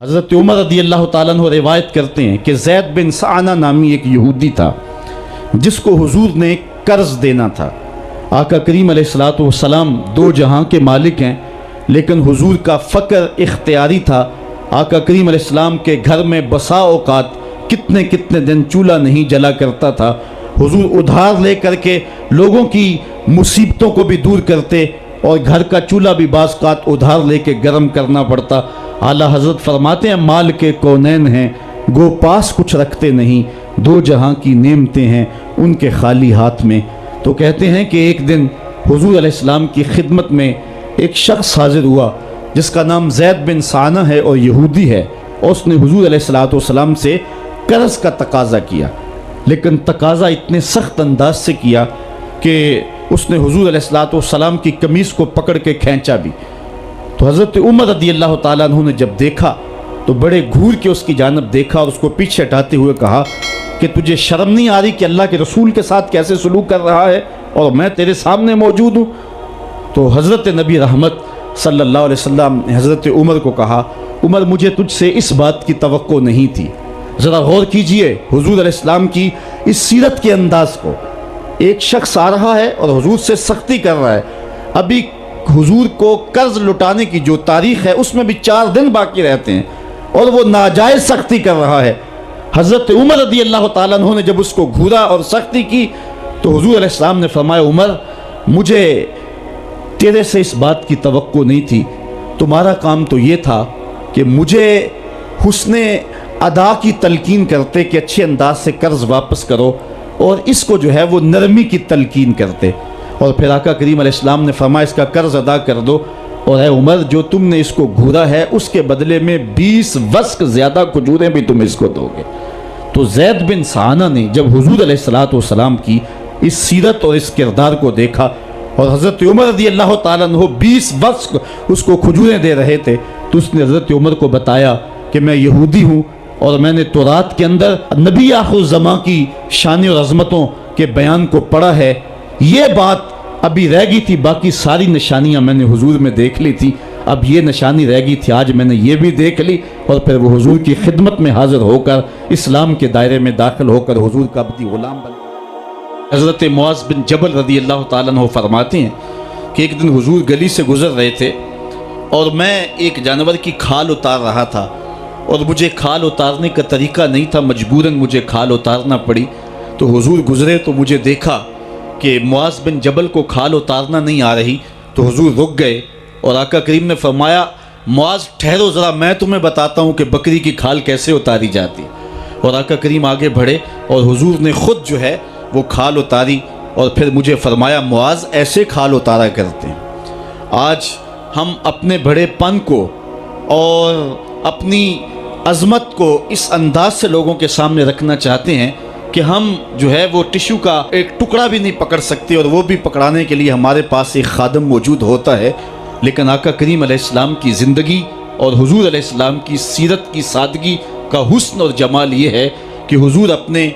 حضرت عمر رضی اللہ تعالیٰ عنہ روایت کرتے ہیں کہ زید بن سعانہ نامی ایک یہودی تھا جس کو حضور نے قرض دینا تھا۔ آقا کریم علیہ الصلوۃ والسلام دو جہاں کے مالک ہیں، لیکن حضور کا فقر اختیاری تھا۔ آقا کریم علیہ السلام کے گھر میں بسا اوقات کتنے دن چولہا نہیں جلا کرتا تھا۔ حضور ادھار لے کر کے لوگوں کی مصیبتوں کو بھی دور کرتے اور گھر کا چولہا بھی بعض اوقات ادھار لے کے گرم کرنا پڑتا۔ اعلیٰ حضرت فرماتے ہیں مال کے کونین ہیں گو پاس کچھ رکھتے نہیں، دو جہاں کی نعمتیں ہیں ان کے خالی ہاتھ میں۔ تو کہتے ہیں کہ ایک دن حضور علیہ السلام کی خدمت میں ایک شخص حاضر ہوا جس کا نام زید بن سعانہ ہے اور یہودی ہے، اور اس نے حضور علیہ السلام سے قرض کا تقاضا کیا، لیکن تقاضا اتنے سخت انداز سے کیا کہ اس نے حضور علیہ السلام کی قمیص کو پکڑ کے کھینچا بھی۔ تو حضرت عمر رضی اللہ تعالیٰ عنہ نے جب دیکھا تو بڑے گھور کے اس کی جانب دیکھا اور اس کو پیچھے ہٹاتے ہوئے کہا کہ تجھے شرم نہیں آ رہی کہ اللہ کے رسول کے ساتھ کیسے سلوک کر رہا ہے اور میں تیرے سامنے موجود ہوں؟ تو حضرت نبی رحمت صلی اللہ علیہ وسلم نے حضرت عمر کو کہا، عمر مجھے تجھ سے اس بات کی توقع نہیں تھی۔ ذرا غور کیجئے حضور علیہ السلام کی اس سیرت کے انداز کو۔ ایک شخص آ رہا ہے اور حضور سے سختی کر رہا ہے، ابھی حضور کو قرض لٹانے کی جو تاریخ ہے اس میں بھی 4 دن باقی رہتے ہیں اور وہ ناجائز سختی کر رہا ہے۔ حضرت عمر رضی اللہ تعالیٰ عنہ نے جب اس کو گھورا اور سختی کی تو حضور علیہ السلام نے فرمایا، عمر مجھے تیرے سے اس بات کی توقع نہیں تھی، تمہارا کام تو یہ تھا کہ مجھے حسن ادا کی تلقین کرتے کہ اچھے انداز سے قرض واپس کرو، اور اس کو جو ہے وہ نرمی کی تلقین کرتے، اور پھر آقا کریم علیہ السلام نے فرمایا اس کا قرض ادا کر دو، اور اے عمر جو تم نے اس کو گھورا ہے اس کے بدلے میں 20 وسق زیادہ کھجوریں بھی تم اس کو دو گے۔ تو زید بن سعانہ نے جب حضور علیہ السلام کی اس سیرت اور اس کردار کو دیکھا اور حضرت عمر رضی اللہ تعالیٰ عنہ 20 وسق اس کو کھجوریں دے رہے تھے، تو اس نے حضرت عمر کو بتایا کہ میں یہودی ہوں اور میں نے تورات کے اندر نبی آخر الزماں کی شان اور عظمتوں کے بیان کو پڑھا ہے، یہ بات ابھی رہ گئی تھی، باقی ساری نشانیاں میں نے حضور میں دیکھ لی تھی، اب یہ نشانی رہ گئی تھی، آج میں نے یہ بھی دیکھ لی، اور پھر وہ حضور کی خدمت میں حاضر ہو کر اسلام کے دائرے میں داخل ہو کر حضور کا عبدی غلام بن۔ حضرت معاذ بن جبل رضی اللہ تعالیٰ عنہ فرماتے ہیں کہ ایک دن حضور گلی سے گزر رہے تھے اور میں ایک جانور کی کھال اتار رہا تھا، اور مجھے کھال اتارنے کا طریقہ نہیں تھا، مجبوراً مجھے کھال اتارنا پڑی۔ تو حضور گزرے تو مجھے دیکھا کہ معاذ بن جبل کو کھال اتارنا نہیں آ رہی، تو حضور رک گئے اور آقا کریم نے فرمایا، معاذ ٹھہرو ذرا میں تمہیں بتاتا ہوں کہ بکری کی کھال کیسے اتاری جاتی۔ اور آقا کریم آگے بڑھے اور حضور نے خود جو ہے وہ کھال اتاری، اور پھر مجھے فرمایا، معاذ ایسے کھال اتارا کرتے ہیں۔ آج ہم اپنے بڑے پن کو اور اپنی عظمت کو اس انداز سے لوگوں کے سامنے رکھنا چاہتے ہیں کہ ہم جو ہے وہ ٹشو کا ایک ٹکڑا بھی نہیں پکڑ سکتے، اور وہ بھی پکڑانے کے لیے ہمارے پاس ایک خادم موجود ہوتا ہے۔ لیکن آقا کریم علیہ السلام کی زندگی اور حضور علیہ السلام کی سیرت کی سادگی کا حسن اور جمال یہ ہے کہ حضور اپنے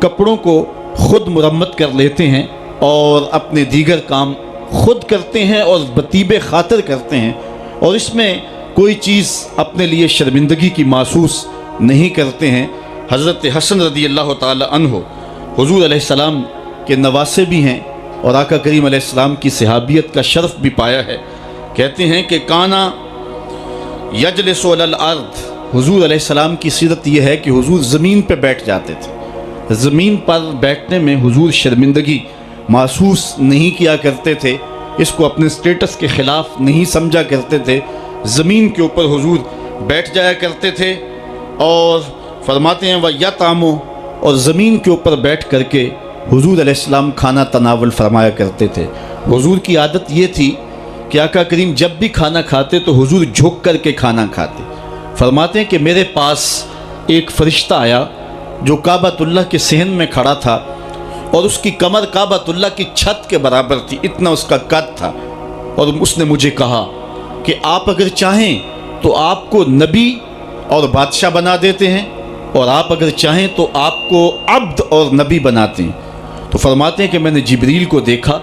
کپڑوں کو خود مرمت کر لیتے ہیں اور اپنے دیگر کام خود کرتے ہیں اور بطیب خاطر کرتے ہیں، اور اس میں کوئی چیز اپنے لیے شرمندگی کی محسوس نہیں کرتے ہیں۔ حضرت حسن رضی اللہ تعالی عنہ حضور علیہ السلام کے نواسے بھی ہیں اور آقا کریم علیہ السلام کی صحابیت کا شرف بھی پایا ہے۔ کہتے ہیں کہ کانا یجلس علی الارض، حضور علیہ السلام کی سیرت یہ ہے کہ حضور زمین پہ بیٹھ جاتے تھے، زمین پر بیٹھنے میں حضور شرمندگی محسوس نہیں کیا کرتے تھے، اس کو اپنے سٹیٹس کے خلاف نہیں سمجھا کرتے تھے، زمین کے اوپر حضور بیٹھ جایا کرتے تھے، اور فرماتے ہیں وَيَطْعَمُ، اور زمین کے اوپر بیٹھ کر کے حضور علیہ السلام کھانا تناول فرمایا کرتے تھے۔ حضور کی عادت یہ تھی کہ آقا کریم جب بھی کھانا کھاتے تو حضور جھک کر کے کھانا کھاتے۔ فرماتے ہیں کہ میرے پاس ایک فرشتہ آیا جو کعبۃ اللہ کے صحن میں کھڑا تھا، اور اس کی کمر کعبۃ اللہ کی چھت کے برابر تھی، اتنا اس کا قد تھا، اور اس نے مجھے کہا کہ آپ اگر چاہیں تو آپ کو نبی اور بادشاہ بنا دیتے ہیں، اور آپ اگر چاہیں تو آپ کو عبد اور نبی بناتے ہیں۔ تو فرماتے ہیں کہ میں نے جبریل کو دیکھا،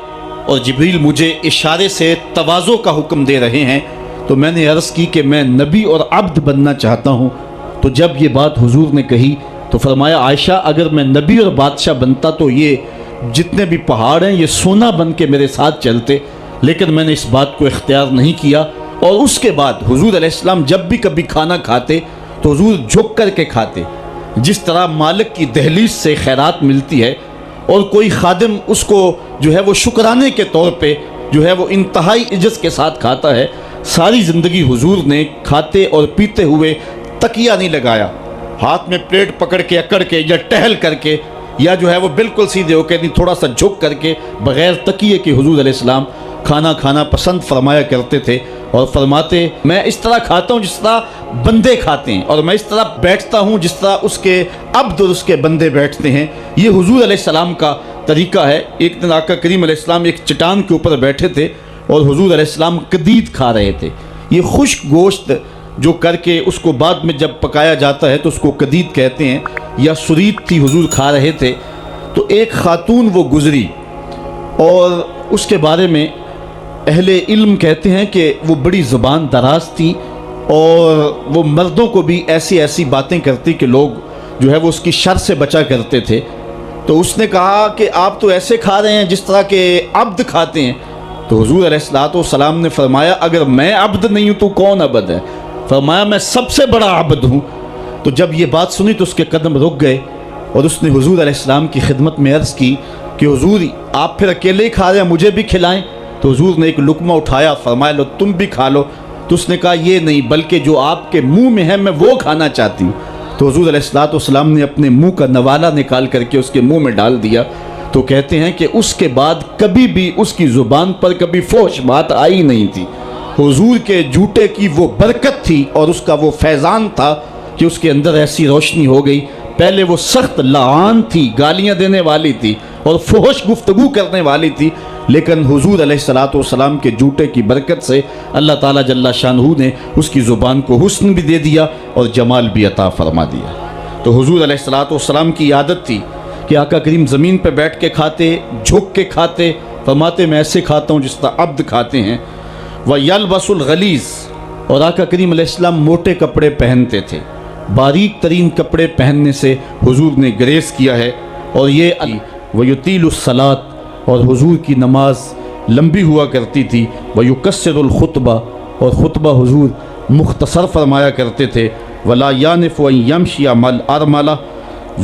اور جبریل مجھے اشارے سے تواضع کا حکم دے رہے ہیں، تو تو میں نے عرض کی کہ میں نبی اور عبد بننا چاہتا ہوں۔ تو جب یہ بات حضور نے کہی تو فرمایا عائشہ اگر میں نبی اور بادشاہ بنتا تو یہ جتنے بھی پہاڑ ہیں یہ سونا بن کے میرے ساتھ چلتے، لیکن میں نے اس بات کو اختیار نہیں کیا۔ اور اس کے بعد حضور علیہ السلام جب بھی کبھی کھانا کھاتے تو حضور جھک کر کے کھاتے، جس طرح مالک کی دہلیز سے خیرات ملتی ہے اور کوئی خادم اس کو جو ہے وہ شکرانے کے طور پہ جو ہے وہ انتہائی عزت کے ساتھ کھاتا ہے، ساری زندگی حضور نے کھاتے اور پیتے ہوئے تکیہ نہیں لگایا، ہاتھ میں پلیٹ پکڑ کے اکڑ کے یا ٹہل کر کے یا جو ہے وہ بالکل سیدھے ہو کے نہیں، تھوڑا سا جھک کر کے بغیر تکیے کے حضور علیہ السلام کھانا کھانا پسند فرمایا کرتے تھے، اور فرماتے میں اس طرح کھاتا ہوں جس طرح بندے کھاتے ہیں، اور میں اس طرح بیٹھتا ہوں جس طرح اس کے عبد اور اس کے بندے بیٹھتے ہیں۔ یہ حضور علیہ السلام کا طریقہ ہے۔ ایک دن آقا کریم علیہ السلام ایک چٹان کے اوپر بیٹھے تھے اور حضور علیہ السلام قدید کھا رہے تھے۔ یہ خشک گوشت جو کر کے اس کو بعد میں جب پکایا جاتا ہے تو اس کو قدید کہتے ہیں، یا سرید تھی، حضور کھا رہے تھے۔ تو ایک خاتون وہ گزری اور اس کے بارے میں اہل علم کہتے ہیں کہ وہ بڑی زبان دراز تھی اور وہ مردوں کو بھی ایسی ایسی باتیں کرتی کہ لوگ جو ہے وہ اس کی شر سے بچا کرتے تھے۔ تو اس نے کہا کہ آپ تو ایسے کھا رہے ہیں جس طرح کے عبد کھاتے ہیں۔ تو حضور علیہ السلام نے فرمایا اگر میں عبد نہیں ہوں تو کون عبد ہے؟ فرمایا میں سب سے بڑا عبد ہوں۔ تو جب یہ بات سنی تو اس کے قدم رک گئے اور اس نے حضور علیہ السلام کی خدمت میں عرض کی کہ حضور آپ پھر اکیلے ہی کھا رہے ہیں، مجھے بھی کھلائیں۔ تو حضور نے ایک لقمہ اٹھایا، فرمایا لو تم بھی کھا لو۔ تو اس نے کہا یہ نہیں، بلکہ جو آپ کے منہ میں ہے میں وہ کھانا چاہتی ہوں۔ تو حضور علیہ السلام نے اپنے منہ کا نوالا نکال کر کے اس کے منہ میں ڈال دیا۔ تو کہتے ہیں کہ اس کے بعد کبھی بھی اس کی زبان پر کبھی فحش بات آئی نہیں تھی۔ حضور کے جوتے کی وہ برکت تھی اور اس کا وہ فیضان تھا کہ اس کے اندر ایسی روشنی ہو گئی۔ پہلے وہ سخت لعان تھی، گالیاں دینے والی تھی اور فحش گفتگو کرنے والی تھی، لیکن حضور علیہ السلام کے جوتے کی برکت سے اللہ تعالیٰ جل شانہ نے اس کی زبان کو حسن بھی دے دیا اور جمال بھی عطا فرما دیا۔ تو حضور علیہ السلام کی عادت تھی کہ آقا کریم زمین پہ بیٹھ کے کھاتے، جھک کے کھاتے، فرماتے میں ایسے کھاتا ہوں جس طرح عبد کھاتے ہیں۔ وَيَلْبَسُ الْغَلِيظ، اور آقا کریم علیہ السلام موٹے کپڑے پہنتے تھے۔ باریک ترین کپڑے پہننے سے حضور نے گریز کیا ہے، اور یہ وَيُطِيلُ الصَّلَاةَ، اور حضور کی نماز لمبی ہوا کرتی تھی۔ وَيُقَصِّرُ الْخُطْبَةَ، اور خطبہ حضور مختصر فرمایا کرتے تھے۔ وَلَا يَعْنِفُ أَن يَمْشِيَ مَعَ الْأَرْمَلَةِ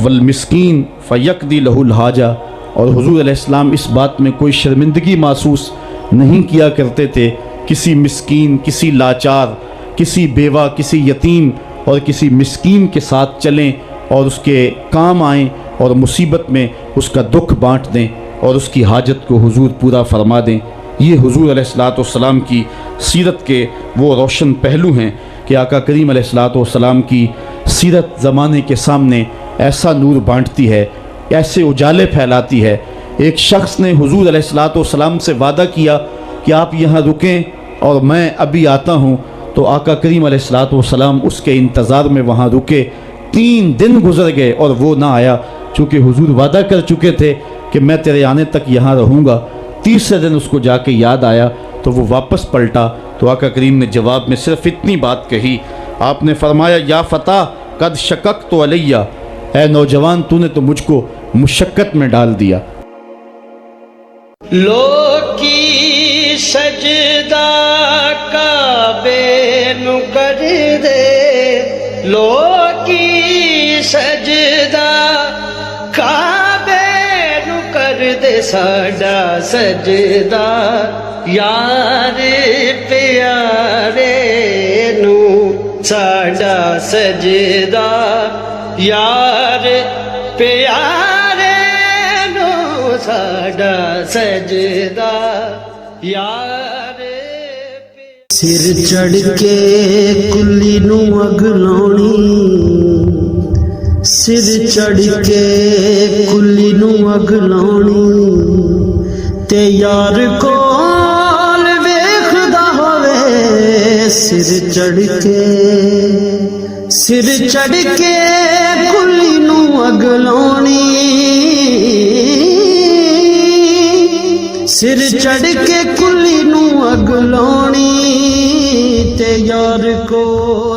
وَالْمِسْكِينِ فَيَقْضِي لَهُ الْحَاجَةَ، اور حضور علیہ السلام اس بات میں کوئی شرمندگی محسوس نہیں کیا کرتے تھے کسی مسکین، کسی لاچار، کسی بیوہ، کسی یتیم اور کسی مسکین کے ساتھ چلیں اور اس کے کام آئیں اور مصیبت میں اس کا دکھ بانٹ دیں اور اس کی حاجت کو حضور پورا فرما دیں۔ یہ حضور علیہ السلام کی سیرت کے وہ روشن پہلو ہیں کہ آقا کریم علیہ السلام کی سیرت زمانے کے سامنے ایسا نور بانٹتی ہے، ایسے اجالے پھیلاتی ہے۔ ایک شخص نے حضور علیہ السلام سے وعدہ کیا کہ آپ یہاں رکیں اور میں ابھی آتا ہوں، تو آقا کریم علیہ السلام اس کے انتظار میں وہاں رکے۔ 3 دن گزر گئے اور وہ نہ آیا، چونکہ حضور وعدہ کر چکے تھے کہ میں تیرے آنے تک یہاں رہوں گا۔ تیسرے دن اس کو جا کے یاد آیا تو وہ واپس پلٹا، تو آقا کریم نے جواب میں صرف اتنی بات کہی، آپ نے فرمایا یا فتح قد شککت علیہ، اے نوجوان تو نے تو مجھ کو مشقت میں ڈال دیا۔ لوکی سجدہ کعبے نو کر دے، لوکی سجدہ کعبے نو کر دے، ساڈا سجدہ یار پیارے نو، ساڈا سجدہ یار پیارے نو، ساڈا سجدہ یار سر چڑھ کے کلی نو اگ لاؤنی، سر چڑھ کے کلی نو اگ لاؤنی، تے یار کول ویکھدا ہووے، سر چڑھ کے کلی نو اگ لاؤنی، سر چڑھ کے کلی نو اگ لاؤنی، تے یار کو